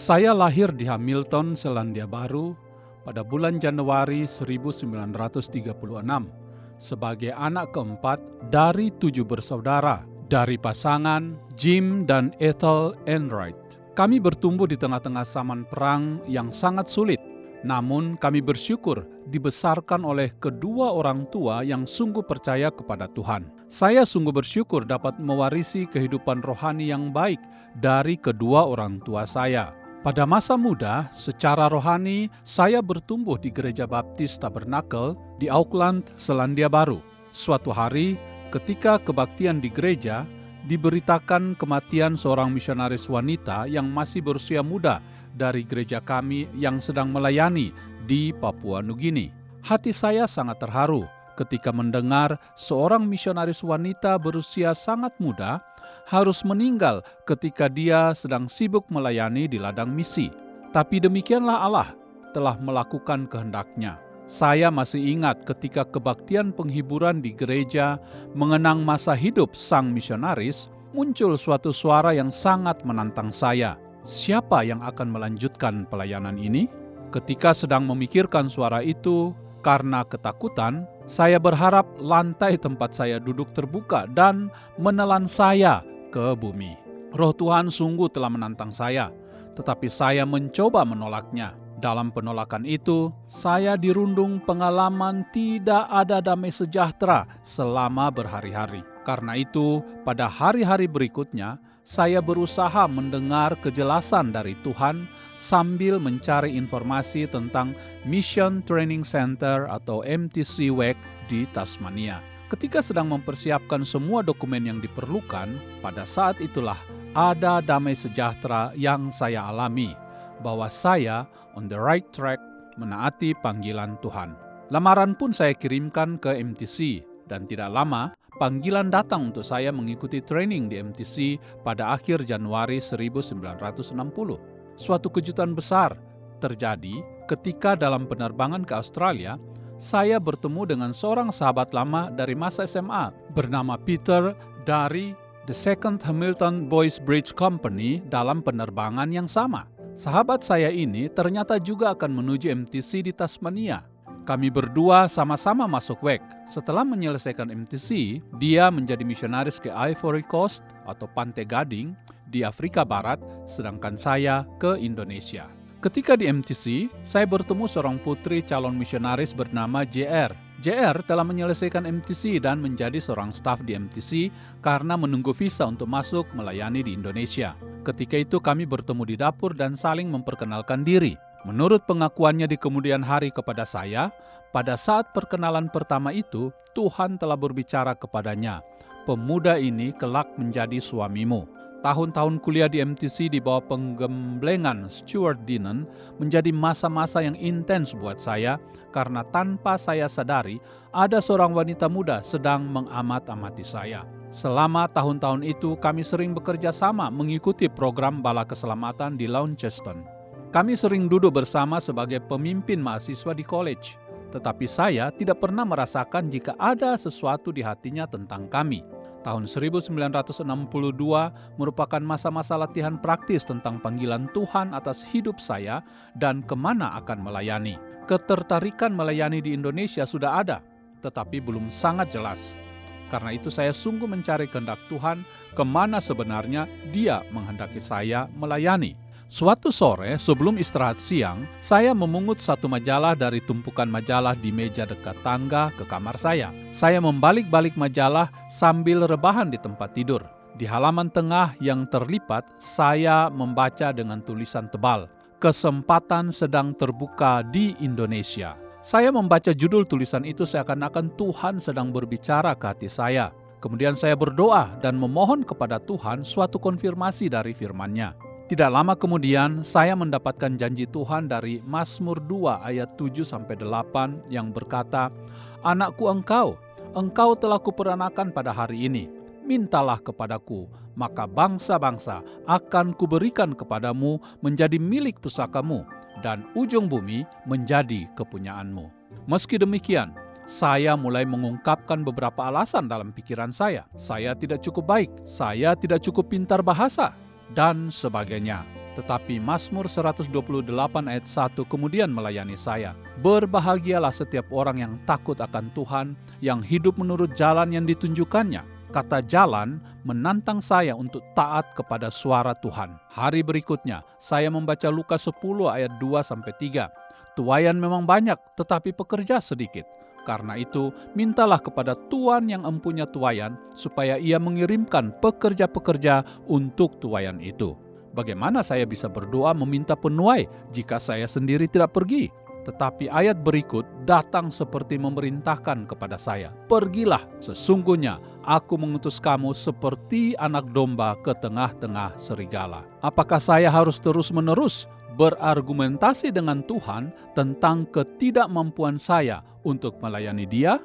Saya lahir di Hamilton, Selandia Baru pada bulan Januari 1936 sebagai anak keempat dari 7 bersaudara dari pasangan Jim dan Ethel Enright. Kami bertumbuh di tengah-tengah zaman perang yang sangat sulit, namun kami bersyukur dibesarkan oleh kedua orang tua yang sungguh percaya kepada Tuhan. Saya sungguh bersyukur dapat mewarisi kehidupan rohani yang baik dari kedua orang tua saya. Pada masa muda, secara rohani, saya bertumbuh di Gereja Baptis Tabernakel di Auckland, Selandia Baru. Suatu hari, ketika kebaktian di gereja, diberitakan kematian seorang misionaris wanita yang masih berusia muda dari gereja kami yang sedang melayani di Papua Nugini. Hati saya sangat terharu ketika mendengar seorang misionaris wanita berusia sangat muda harus meninggal ketika dia sedang sibuk melayani di ladang misi. Tapi demikianlah Allah telah melakukan kehendak-Nya. Saya masih ingat ketika kebaktian penghiburan di gereja mengenang masa hidup sang misionaris, muncul suatu suara yang sangat menantang saya. Siapa yang akan melanjutkan pelayanan ini? Ketika sedang memikirkan suara itu, karena ketakutan, saya berharap lantai tempat saya duduk terbuka dan menelan saya ke bumi. Roh Tuhan sungguh telah menantang saya, tetapi saya mencoba menolaknya. Dalam penolakan itu, saya dirundung pengalaman tidak ada damai sejahtera selama berhari-hari. Karena itu, pada hari-hari berikutnya, saya berusaha mendengar kejelasan dari Tuhan sambil mencari informasi tentang Mission Training Center atau MTC WEC di Tasmania. Ketika sedang mempersiapkan semua dokumen yang diperlukan, pada saat itulah ada damai sejahtera yang saya alami, bahwa saya on the right track menaati panggilan Tuhan. Lamaran pun saya kirimkan ke MTC, dan tidak lama panggilan datang untuk saya mengikuti training di MTC pada akhir Januari 1960. Suatu kejutan besar terjadi ketika dalam penerbangan ke Australia, saya bertemu dengan seorang sahabat lama dari masa SMA bernama Peter dari The Second Hamilton Boys Bridge Company dalam penerbangan yang sama. Sahabat saya ini ternyata juga akan menuju MTC di Tasmania. Kami berdua sama-sama masuk WEC. Setelah menyelesaikan MTC, dia menjadi misionaris ke Ivory Coast atau Pantai Gading di Afrika Barat, sedangkan saya ke Indonesia. Ketika di MTC, saya bertemu seorang putri calon misionaris bernama JR. JR telah menyelesaikan MTC dan menjadi seorang staf di MTC karena menunggu visa untuk masuk melayani di Indonesia. Ketika itu kami bertemu di dapur dan saling memperkenalkan diri. Menurut pengakuannya di kemudian hari kepada saya, pada saat perkenalan pertama itu, Tuhan telah berbicara kepadanya, "Pemuda ini kelak menjadi suamimu." Tahun-tahun kuliah di MTC di bawah penggemblengan Stuart Dinan menjadi masa-masa yang intens buat saya karena tanpa saya sadari ada seorang wanita muda sedang mengamat-amati saya. Selama tahun-tahun itu kami sering bekerja sama mengikuti program bala keselamatan di Launceston. Kami sering duduk bersama sebagai pemimpin mahasiswa di college, tetapi saya tidak pernah merasakan jika ada sesuatu di hatinya tentang kami. Tahun 1962 merupakan masa-masa latihan praktis tentang panggilan Tuhan atas hidup saya dan kemana akan melayani. Ketertarikan melayani di Indonesia sudah ada, tetapi belum sangat jelas. Karena itu saya sungguh mencari kehendak Tuhan kemana sebenarnya Dia menghendaki saya melayani. Suatu sore sebelum istirahat siang, saya memungut satu majalah dari tumpukan majalah di meja dekat tangga ke kamar saya. Saya membalik-balik majalah sambil rebahan di tempat tidur. Di halaman tengah yang terlipat, saya membaca dengan tulisan tebal, "Kesempatan sedang terbuka di Indonesia." Saya membaca judul tulisan itu seakan-akan Tuhan sedang berbicara ke hati saya. Kemudian saya berdoa dan memohon kepada Tuhan suatu konfirmasi dari firman-Nya. Tidak lama kemudian, saya mendapatkan janji Tuhan dari Mazmur 2 ayat 7-8 yang berkata, "Anakku engkau telah kuperanakan pada hari ini. Mintalah kepadaku, maka bangsa-bangsa akan kuberikan kepadamu menjadi milik pusakamu, dan ujung bumi menjadi kepunyaanmu." Meski demikian, saya mulai mengungkapkan beberapa alasan dalam pikiran saya. Saya tidak cukup baik, saya tidak cukup pintar bahasa, dan sebagainya. Tetapi Mazmur 128 ayat 1 kemudian melayani saya. Berbahagialah setiap orang yang takut akan Tuhan, yang hidup menurut jalan yang ditunjukkannya. Kata jalan menantang saya untuk taat kepada suara Tuhan. Hari berikutnya, saya membaca Lukas 10 ayat 2-3. Tuaian memang banyak, tetapi pekerja sedikit. Karena itu, mintalah kepada Tuan yang empunya tuaian, supaya ia mengirimkan pekerja-pekerja untuk tuaian itu. Bagaimana saya bisa berdoa meminta penuai jika saya sendiri tidak pergi? Tetapi ayat berikut datang seperti memerintahkan kepada saya. Pergilah, sesungguhnya aku mengutus kamu seperti anak domba ke tengah-tengah serigala. Apakah saya harus terus-menerus berargumentasi dengan Tuhan tentang ketidakmampuan saya untuk melayani Dia?